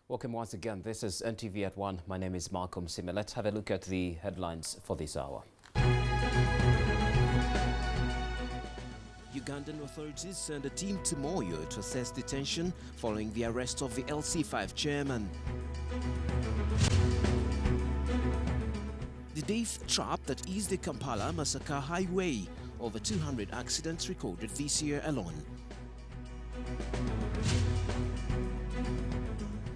Welcome once again. This is NTV at One. My name is Malcolm Sime. Let's have a look at the headlines for this hour. Ugandan authorities send a team to Moyo to assess detention following the arrest of the LC5 chairman. The death trap that is the KAMPALA-MASAKA highway. Over 200 accidents recorded this year alone.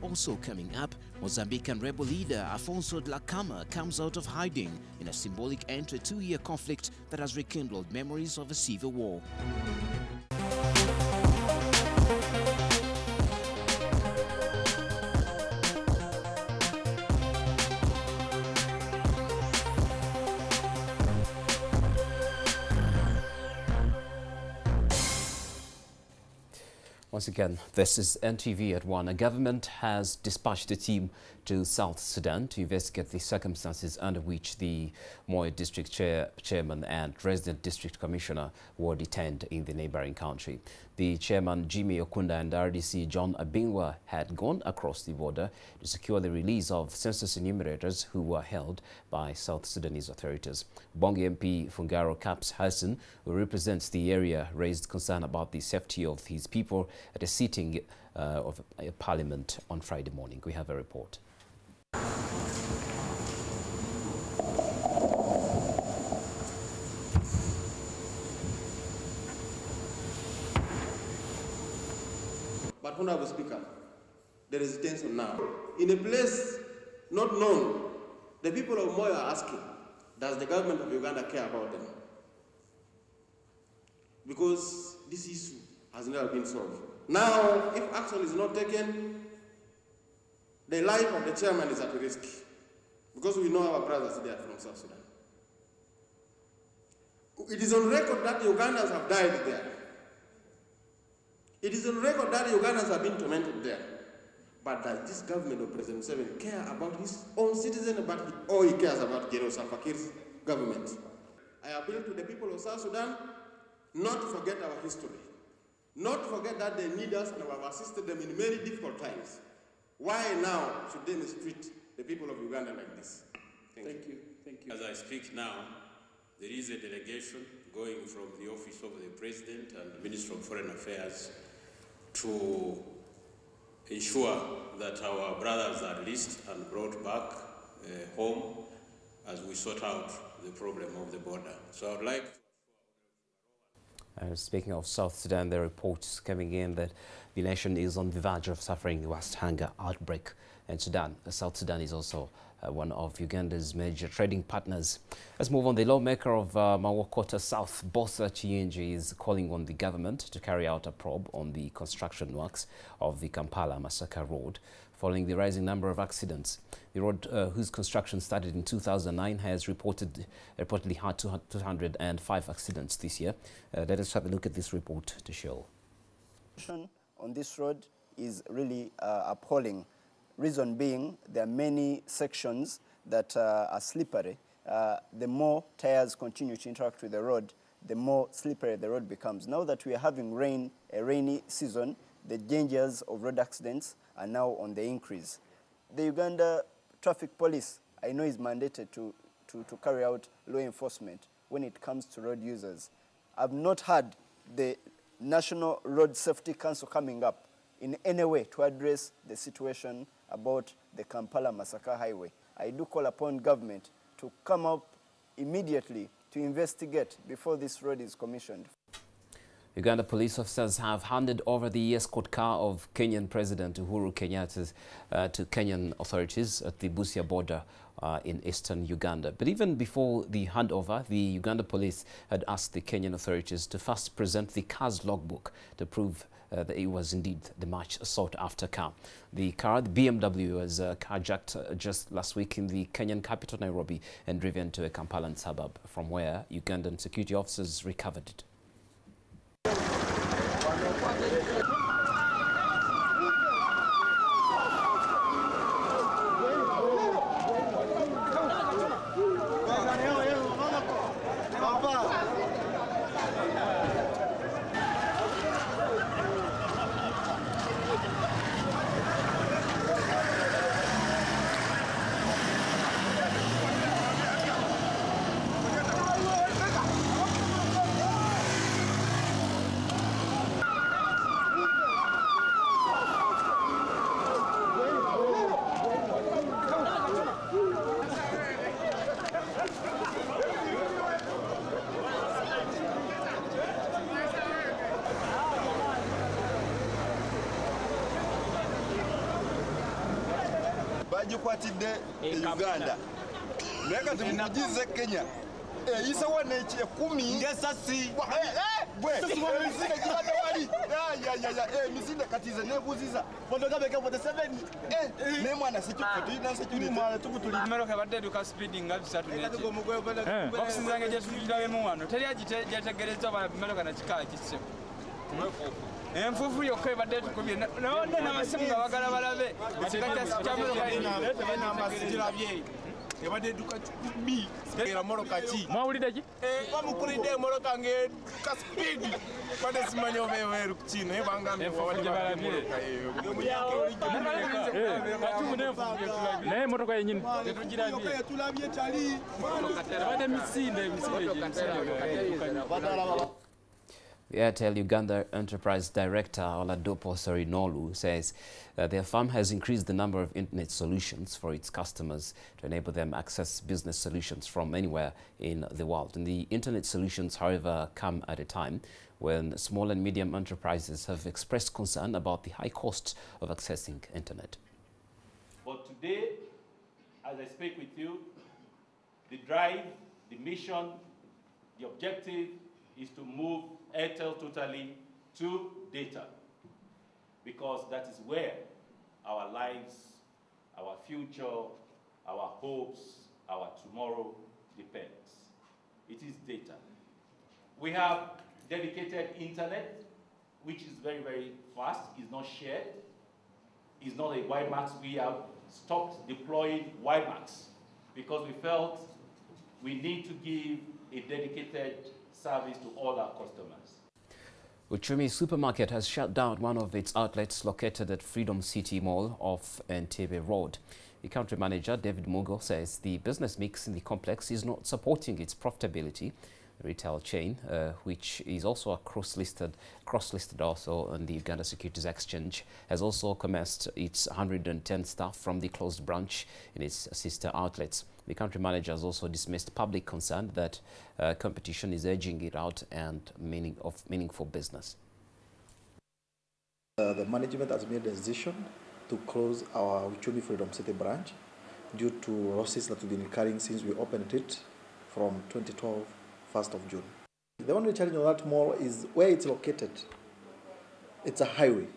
Also coming up, Mozambican rebel leader Afonso Dhlakama comes out of hiding in a symbolic end to a two-year conflict that has rekindled memories of a civil war. Once again, this is NTV at One. A government has dispatched a team to South Sudan to investigate the circumstances under which the Moyo District Chairman and Resident District Commissioner were detained in the neighboring country. The chairman, Jimmy Okunda, and RDC John Abingwa had gone across the border to secure the release of census enumerators who were held by South Sudanese authorities. Bongi MP Fungaro Caps Hassan, who represents the area, raised concern about the safety of his people at a sitting of a parliament on Friday morning. We have a report. But Honorable Speaker, there is tension now. In a place not known, the people of Moyo are asking, does the government of Uganda care about them? Because this issue has never been solved. Now, if action is not taken, the life of the chairman is at risk. Because we know our brothers there from South Sudan. It is on record that Ugandans have died there. It is on record that Ugandans have been tormented there. But does this government of President Museveni care about his own citizens, or he cares about General Salva Kiir's government? I appeal to the people of South Sudan not to forget our history. Not to forget that they need us and we have assisted them in many difficult times. Why now should they mistreat the people of Uganda like this? Thank you. Thank you. As I speak now, there is a delegation going from the office of the President and the Minister of Foreign Affairs to ensure that our brothers are released and brought back home as we sort out the problem of the border. So I would like speaking of South Sudan, there are reports coming in that the nation is on the verge of suffering the worst hunger outbreak in Sudan. South Sudan is also one of Uganda's major trading partners. Let's move on. The lawmaker of Mawakota South, Bosa Chiyenje, is calling on the government to carry out a probe on the construction works of the KAMPALA-MASAKA road following the rising number of accidents. The road, whose construction started in 2009, has reportedly had 205 accidents this year. Let us have a look at this report to show. On this road is really appalling. Reason being, there are many sections that are slippery. The more tires continue to interact with the road, the more slippery the road becomes. Now that we are having a rainy season, the dangers of road accidents are now on the increase. The Uganda Traffic Police, I know, is mandated to carry out law enforcement when it comes to road users. I've not had the National Road Safety Council coming up in any way to address the situation about the KAMPALA-MASAKA highway. I do call upon government to come up immediately to investigate before this road is commissioned. Uganda police officers have handed over the escort car of Kenyan President Uhuru Kenyatta to Kenyan authorities at the Busia border in eastern Uganda. But even before the handover, the Uganda police had asked the Kenyan authorities to first present the car's logbook to prove that it was indeed the much sought-after car. The car, the BMW, was carjacked just last week in the Kenyan capital, Nairobi, and driven to a Kampalan suburb, from where Ugandan security officers recovered it. gikwatidde Uganda. Naye kati mugize Kenya. Yisa wane 10 ngesasi. Misinde gibadde wali. Misinde kati ze nebuziza. Motoka beke 47. Ne mwana security na security. Mwana tukutuli. Meroka badde duka speeding nga 3 n'eki. Okusinzanga gye tulabemu wano. Teri agitegereza ba meroka na kika kisse. Enfufu yokka ebadde tukubye n'amasimu nga bagala balabe ekika kya meroka n'amasirabye ebadde duka 10 era moroka ki mwawulidde ki bamukulidde moroka ng'eduka speed badde simanyi obeeweeru ku kino ebangambye naye emotoka yenyini tetugirabye tali badde misinde The Airtel Uganda Enterprise Director Oladopo Sorinolu says their firm has increased the number of internet solutions for its customers to enable them access business solutions from anywhere in the world. And the internet solutions, however, come at a time when small and medium enterprises have expressed concern about the high costs of accessing internet. But today, as I speak with you, the drive, the mission, the objective is to move Airtel totally to data, because that is where our lives, our future, our hopes, our tomorrow depends. It is data. We have dedicated internet, which is very, very fast, is not shared, is not a WiMAX. We have stopped deploying WiMAX because we felt we need to give a dedicated service to all our customers. UCHUMI supermarket has shut down one of its outlets located at Freedom City Mall off NTV Road. The country manager, David Mugo, says the business mix in the complex is not supporting its profitability. The retail chain, which is also a cross-listed also on the Uganda Securities Exchange, has also commenced its 110 staff from the closed branch in its sister outlets. The country manager has also dismissed public concern that competition is edging it out and meaningful business. The management has made a decision to close our UCHUMI Freedom City branch due to losses that we've been incurring since we opened it from 2012, 1st of June. The only challenge on that mall is where it's located. It's a highway.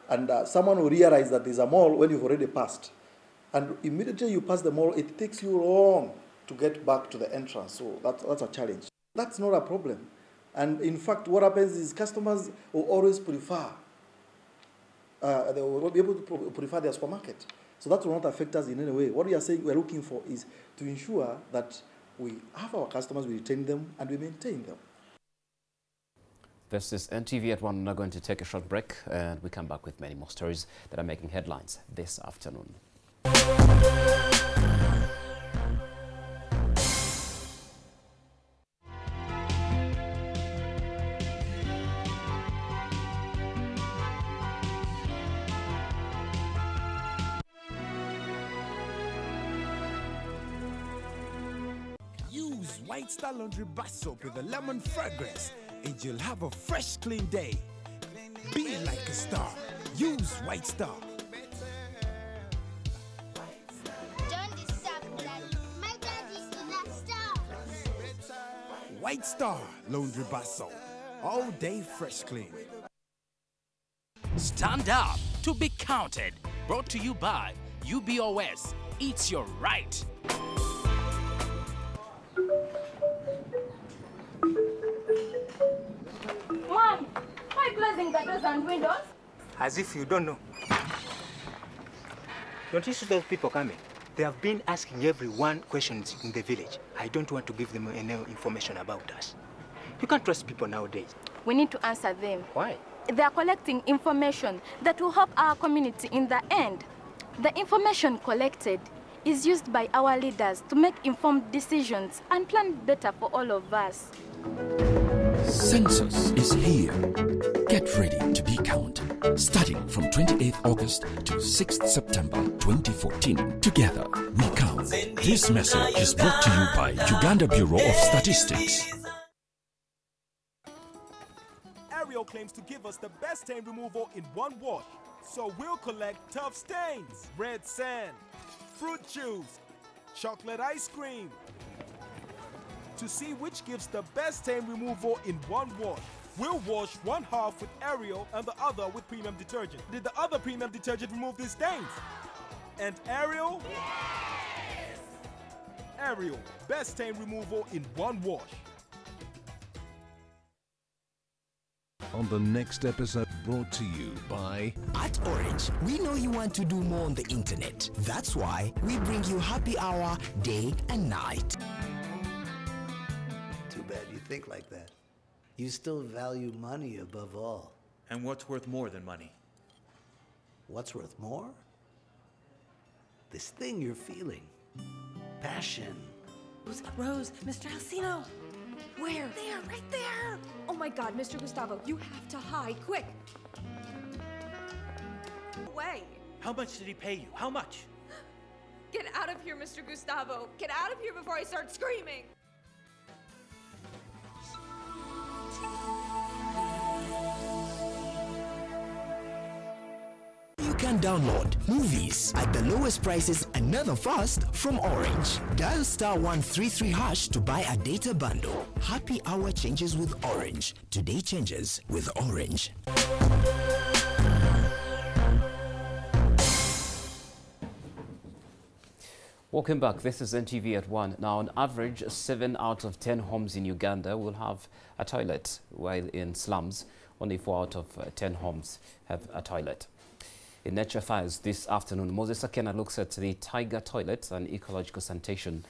And someone will realize that there's a mall when you've already passed. And immediately you pass the mall, it takes you long to get back to the entrance. So that's a challenge. That's not a problem. And in fact, what happens is customers will always prefer, they will be able to prefer their supermarket. So that will not affect us in any way. What we are saying we're looking for is to ensure that we have our customers, we retain them, and we maintain them. This is NTV at One. We're going to take a short break, and we come back with many more stories that are making headlines this afternoon. Use White Star Laundry Bar Soap with a lemon fragrance and you'll have a fresh, clean day. Be like a star. Use White Star. White Star Laundry Bar Soap. All day fresh clean. Stand up to be counted. Brought to you by UBOS. It's your right. Mom, why closing the doors and windows? As if you don't know. Don't you see those people coming? They have been asking everyone questions in the village. I don't want to give them any information about us. You can't trust people nowadays. We need to answer them. Why? They are collecting information that will help our community in the end. The information collected is used by our leaders to make informed decisions and plan better for all of us. Census is here. Get ready to be counted. Starting from 28th August to 6th September 2014. Together, we count. This message is brought to you by Uganda Bureau of Statistics. Ariel claims to give us the best stain removal in one wash. So we'll collect tough stains, red sand, fruit juice, chocolate ice cream. To see which gives the best stain removal in one wash, we'll wash one half with Ariel and the other with premium detergent. Did the other premium detergent remove these stains? And Ariel? Yes! Ariel, best stain removal in one wash. On the next episode, brought to you by... At Orange, we know you want to do more on the internet. That's why we bring you happy hour day and night. Too bad you think like that. You still value money above all. And what's worth more than money? What's worth more? This thing you're feeling. Passion. Rose, Mr. Alcino. Where? There, right there. Oh my God, Mr. Gustavo, you have to hide, quick. Way. How much did he pay you? How much? Get out of here, Mr. Gustavo. Get out of here before I start screaming. You can download movies at the lowest prices another fast from Orange. Dial *133# to buy a data bundle. Happy hour changes with Orange. Today changes with Orange. Welcome back. This is NTV at One. Now, on average, 7 out of 10 homes in Uganda will have a toilet, while in slums, only 4 out of 10 homes have a toilet. In Nature Files this afternoon, Moses Akena looks at the Tiger Toilet, an ecological sanitation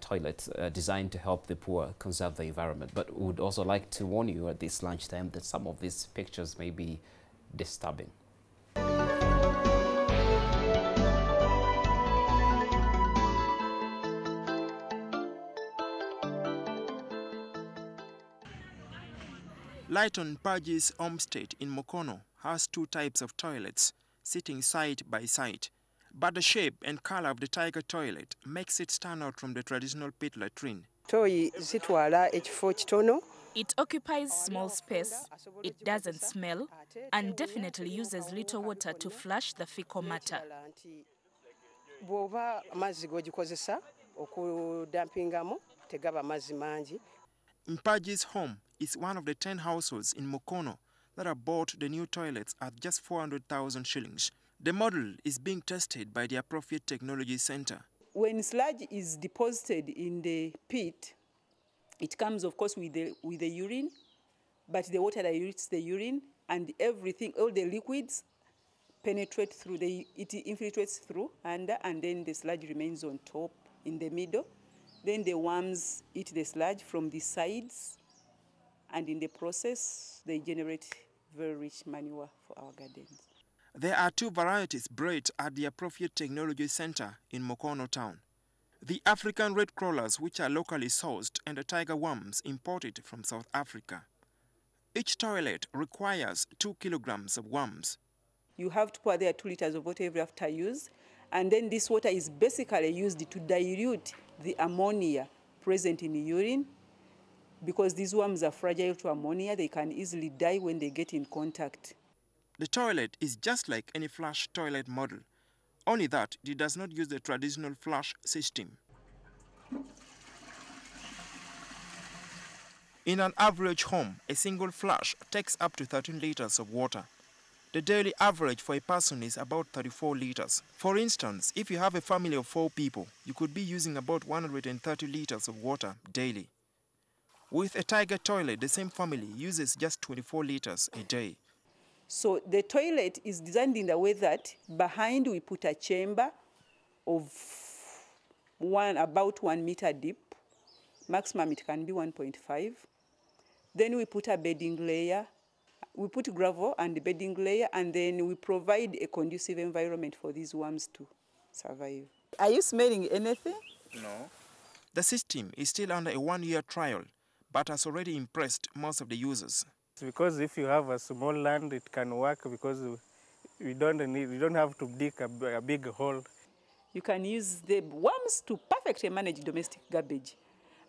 toilet designed to help the poor conserve the environment. But we would also like to warn you at this lunchtime that some of these pictures may be disturbing. Lighton Purge's homestead in Mukono has 2 types of toilets sitting side by side, but the shape and color of the Tiger toilet makes it stand out from the traditional pit latrine. It occupies small space, it doesn't smell, and definitely uses little water to flush the fecal matter. Mpaji's home is one of the 10 households in Mukono that have bought the new toilets at just 400,000 shillings. The model is being tested by the Appropriate Technology Center. When sludge is deposited in the pit, it comes, of course, with the urine, but the water dilutes the urine, and everything, all the liquids penetrate through, it infiltrates through under, and then the sludge remains on top in the middle. Then the worms eat the sludge from the sides, and in the process, they generate very rich manure for our gardens. There are 2 varieties bred at the Appropriate Technology Center in Mukono town. The African red crawlers, which are locally sourced, and the tiger worms imported from South Africa. Each toilet requires 2 kilograms of worms. You have to pour there 2 liters of water every after use, and then this water is basically used to dilute the ammonia present in the urine. Because these worms are fragile to ammonia, they can easily die when they get in contact. The toilet is just like any flush toilet model, only that it does not use the traditional flush system. In an average home, a single flush takes up to 13 liters of water. The daily average for a person is about 34 liters. For instance, if you have a family of 4 people, you could be using about 130 liters of water daily. With a Tiger toilet, the same family uses just 24 liters a day. So the toilet is designed in the way that behind we put a chamber of about 1 meter deep. Maximum it can be 1.5. Then we put a bedding layer. We put gravel and the bedding layer, and then we provide a conducive environment for these worms to survive. Are you smelling anything? No. The system is still under a 1-year trial, but has already impressed most of the users. Because if you have a small land, it can work because we don't have to dig a big hole. You can use the worms to perfectly manage domestic garbage.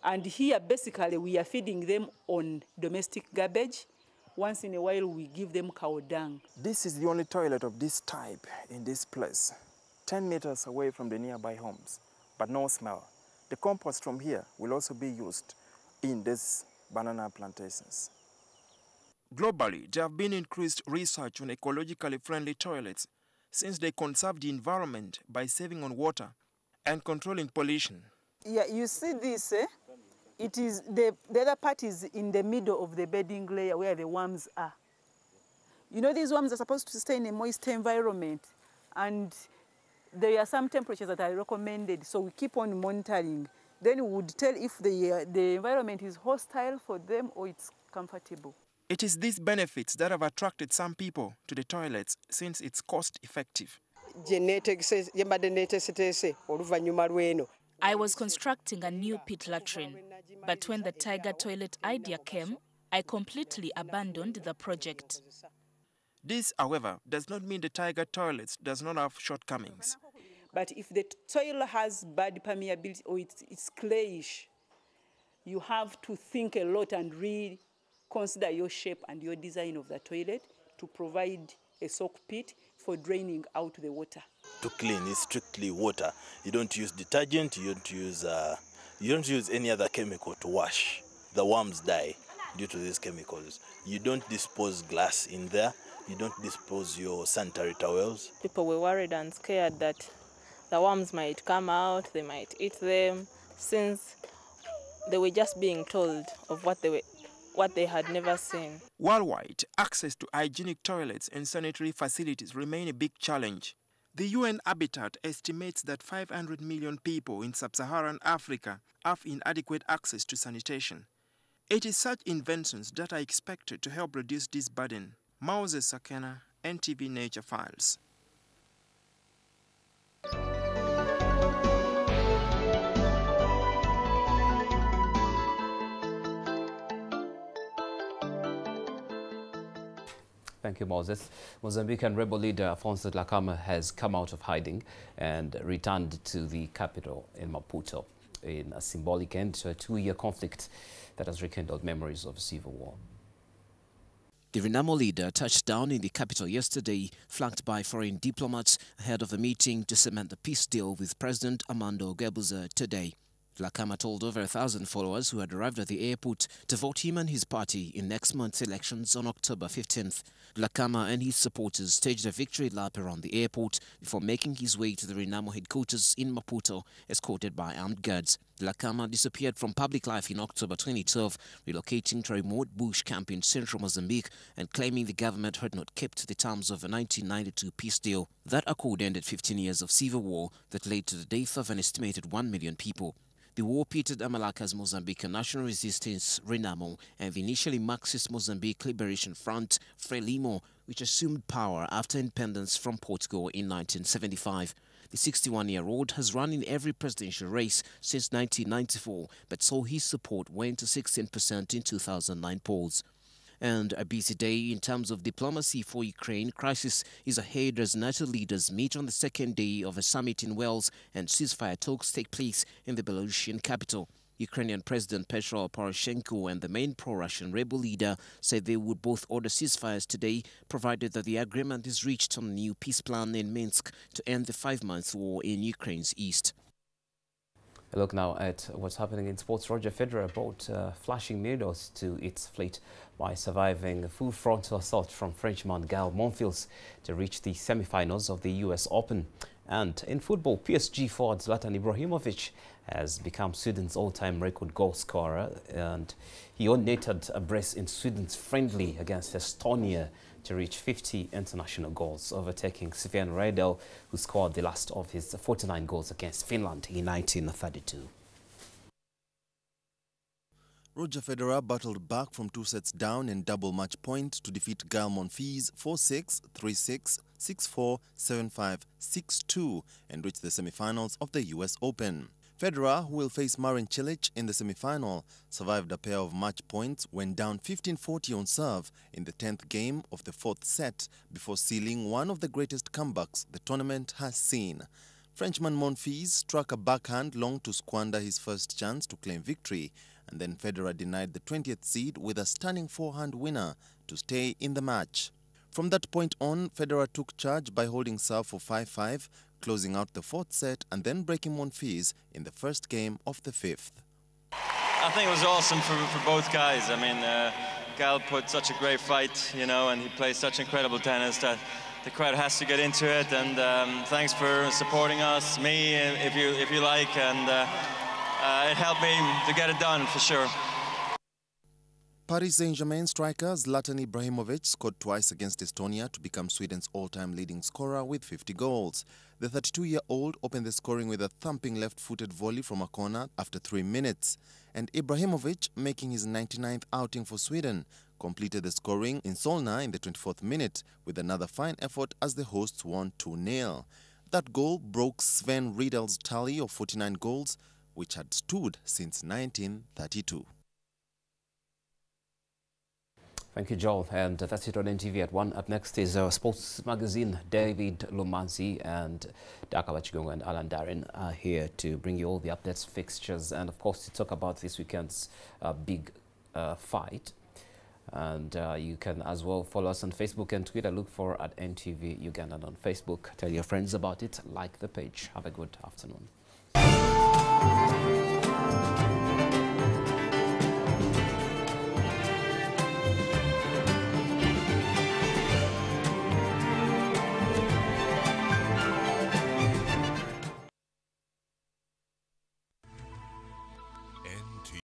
And here, basically, we are feeding them on domestic garbage. Once in a while, we give them cow dung. This is the only toilet of this type in this place. 10 meters away from the nearby homes, but no smell. The compost from here will also be used in these banana plantations. Globally, there have been increased research on ecologically friendly toilets since they conserve the environment by saving on water and controlling pollution. Yeah, you see this, eh? It is the other part is in the middle of the bedding layer where the worms are. You know, these worms are supposed to stay in a moist environment, and there are some temperatures that are recommended, so we keep on monitoring. Then we would tell if the environment is hostile for them or it's comfortable. It is these benefits that have attracted some people to the toilets since it's cost-effective. I was constructing a new pit latrine, but when the tiger toilet idea came, I completely abandoned the project. This, however, does not mean the tiger toilets does not have shortcomings. But if the soil has bad permeability or it's clayish, you have to think a lot and reconsider your shape and your design of the toilet to provide a soak pit for draining out the water. To clean is strictly water. You don't use detergent, you don't use any other chemical to wash. The worms die due to these chemicals. You don't dispose glass in there. You don't dispose your sanitary towels. People were worried and scared that the worms might come out, they might eat them, since they were just being told of what they had never seen. Worldwide, access to hygienic toilets and sanitary facilities remain a big challenge. The UN Habitat estimates that 500 million people in sub-Saharan Africa have inadequate access to sanitation. It is such inventions that are expected to help reduce this burden. Moses Sakena, NTV Nature Files. Thank you, Moses. Mozambican rebel leader Afonso Dhlakama has come out of hiding and returned to the capital in Maputo in a symbolic end to a two-year conflict that has rekindled memories of a civil war. The Renamo leader touched down in the capital yesterday, flanked by foreign diplomats ahead of a meeting to cement the peace deal with President Armando Guebuza today. Dhlakama told over 1,000 followers who had arrived at the airport to vote him and his party in next month's elections on October 15th. Dhlakama and his supporters staged a victory lap around the airport before making his way to the Renamo headquarters in Maputo, escorted by armed guards. Dhlakama disappeared from public life in October 2012, relocating to a remote bush camp in central Mozambique and claiming the government had not kept the terms of a 1992 peace deal. That accord ended 15 years of civil war that led to the death of an estimated 1 million people. The war pitted Amalaka's Mozambican National Resistance, Renamo, and the initially Marxist Mozambique Liberation Front, Frelimo, which assumed power after independence from Portugal in 1975. The 61-year-old has run in every presidential race since 1994, but saw his support went to 16% in 2009 polls. And a busy day in terms of diplomacy for Ukraine crisis is ahead as NATO leaders meet on the second day of a summit in Wales and ceasefire talks take place in the Belarusian capital. Ukrainian President Petro Poroshenko and the main pro-Russian rebel leader said they would both order ceasefires today, provided that the agreement is reached on a new peace plan in Minsk to end the 5-month war in Ukraine's east. A look now at what's happening in sports. Roger Federer brought flashing medals to its fleet by surviving a full frontal assault from Frenchman MONFILS to reach the semi-finals of the US Open. And in football, PSG forward Zlatan Ibrahimovic has become Sweden's all-time record goal scorer, and he netted a brace in Sweden's friendly against Estonia to reach 50 international goals, overtaking Sven Riedel, who scored the last of his 49 goals against Finland in 1932. Roger Federer battled back from 2 sets down and double match point to defeat MONFILS 4-6, 3-6, 6-4, 7-5, 6-2 and reach the semi-finals of the US Open. Federer, who will face Marin Cilic in the semi-final, survived a pair of match points when down 15-40 on serve in the 10th game of the 4th set before sealing one of the greatest comebacks the tournament has seen. Frenchman MONFILS struck a backhand long to squander his first chance to claim victory, and then Federer denied the 20th seed with a stunning forehand winner to stay in the match. From that point on, Federer took charge by holding serve for 5-5, closing out the fourth set and then breaking MONFILS in the first game of the fifth. I think it was awesome for both guys. I mean, Gal put such a great fight, you know, and he plays such incredible tennis that the crowd has to get into it. And thanks for supporting us, me, if you like, and it helped me to get it done for sure. Paris Saint-Germain striker Zlatan Ibrahimovic scored twice against Estonia to become Sweden's all-time leading scorer with 50 goals. The 32-year-old opened the scoring with a thumping left-footed volley from a corner after 3 minutes. And Ibrahimovic, making his 99th outing for Sweden, completed the scoring in Solna in the 24th minute with another fine effort as the hosts won 2-0. That goal broke Sven Riedel's tally of 49 goals, which had stood since 1932. Thank you, Joel. And that's it on NTV at 1. Up next is our sports magazine. David Lumanzi and Dakala Chigongo and Alan Darin are here to bring you all the updates, fixtures, and of course to talk about this weekend's big fight. And you can as well follow us on Facebook and Twitter. Look for at NTV Uganda on Facebook. Tell your friends about it. Like the page. Have a good afternoon.